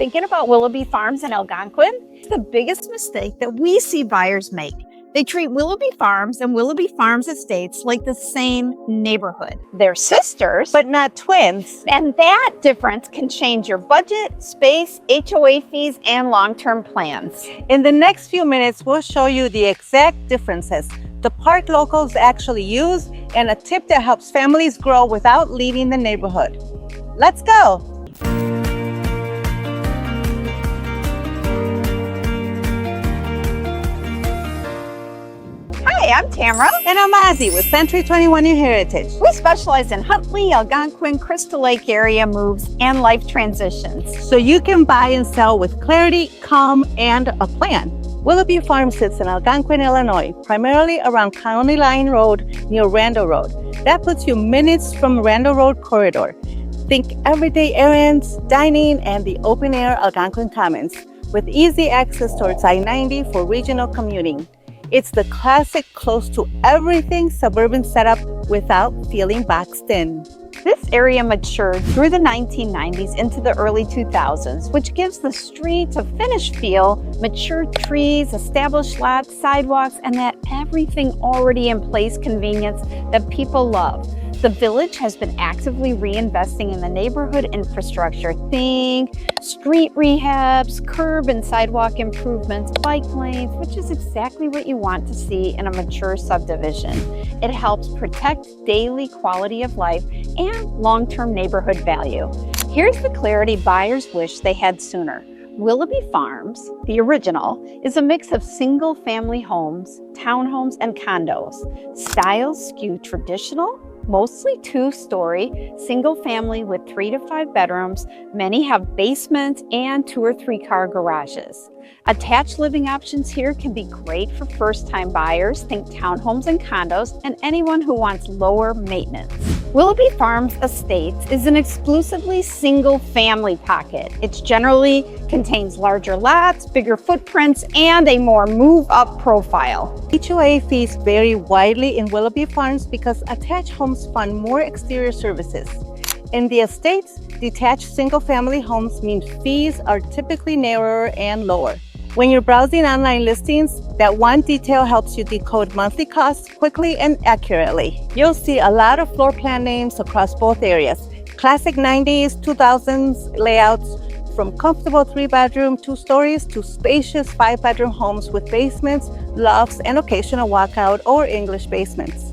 Thinking about Willoughby Farms in Algonquin? It's the biggest mistake that we see buyers make. They treat Willoughby Farms and Willoughby Farms Estates like the same neighborhood. They're sisters, but not twins. And that difference can change your budget, space, HOA fees, and long-term plans. In the next few minutes, we'll show you the exact differences, the park locals actually use, and a tip that helps families grow without leaving the neighborhood. Let's go! Hi, I'm Tamara. And I'm Ozzie with Century 21 New Heritage. We specialize in Huntley, Algonquin, Crystal Lake area moves, and life transitions. So you can buy and sell with clarity, calm, and a plan. Willoughby Farm sits in Algonquin, Illinois, primarily around County Line Road near Randall Road. That puts you minutes from Randall Road corridor. Think everyday errands, dining, and the open-air Algonquin Commons, with easy access towards I-90 for regional commuting. It's the classic close to everything suburban setup without feeling boxed in. This area matured through the 1990s into the early 2000s, which gives the street a finished feel, mature trees, established lots, sidewalks, and that everything already in place convenience that people love. The village has been actively reinvesting in the neighborhood infrastructure. Think street rehabs, curb and sidewalk improvements, bike lanes, which is exactly what you want to see in a mature subdivision. It helps protect daily quality of life and long-term neighborhood value. Here's the clarity buyers wish they had sooner. Willoughby Farms, the original, is a mix of single-family homes, townhomes, and condos. Styles skew traditional, mostly two-story, single-family with 3 to 5 bedrooms. Many have basements and 2 or 3 car garages. Attached living options here can be great for first-time buyers, think townhomes and condos, and anyone who wants lower maintenance. Willoughby Farms Estates is an exclusively single-family pocket. It generally contains larger lots, bigger footprints, and a more move-up profile. HOA fees vary widely in Willoughby Farms because attached homes fund more exterior services. In the estates, detached single-family homes mean fees are typically narrower and lower. When you're browsing online listings, that one detail helps you decode monthly costs quickly and accurately. You'll see a lot of floor plan names across both areas. Classic 90s, 2000s layouts, from comfortable 3-bedroom, 2 stories to spacious 5-bedroom homes with basements, lofts, and occasional walkout or English basements.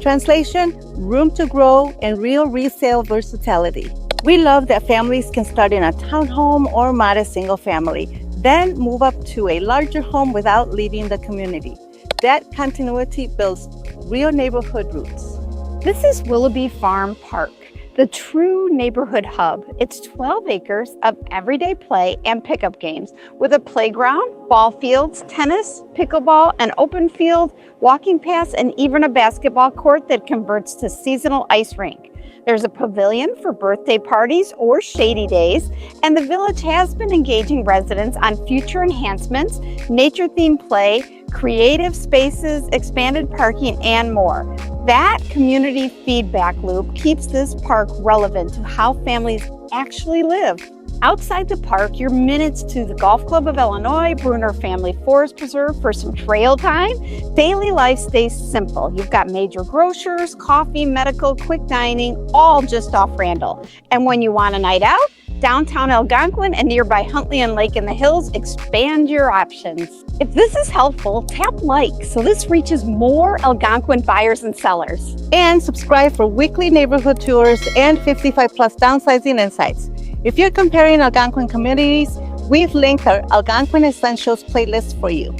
Translation, room to grow and real resale versatility. We love that families can start in a townhome or modest single family, then move up to a larger home without leaving the community. That continuity builds real neighborhood roots. This is Willoughby Farm Park, the true neighborhood hub. It's 12 acres of everyday play and pickup games with a playground, ball fields, tennis, pickleball, an open field, walking paths, and even a basketball court that converts to seasonal ice rink. There's a pavilion for birthday parties or shady days, and the village has been engaging residents on future enhancements, nature-themed play, creative spaces, expanded parking, and more. That community feedback loop keeps this park relevant to how families actually live. Outside the park, you're minutes to the Golf Club of Illinois, Bruner Family Forest Preserve for some trail time. Daily life stays simple. You've got major grocers, coffee, medical, quick dining, all just off Randall. And when you want a night out, downtown Algonquin and nearby Huntley and Lake in the Hills expand your options. If this is helpful, tap like so this reaches more Algonquin buyers and sellers. And subscribe for weekly neighborhood tours and 55+ downsizing insights. If you're comparing Algonquin communities, we've linked our Algonquin Essentials playlist for you.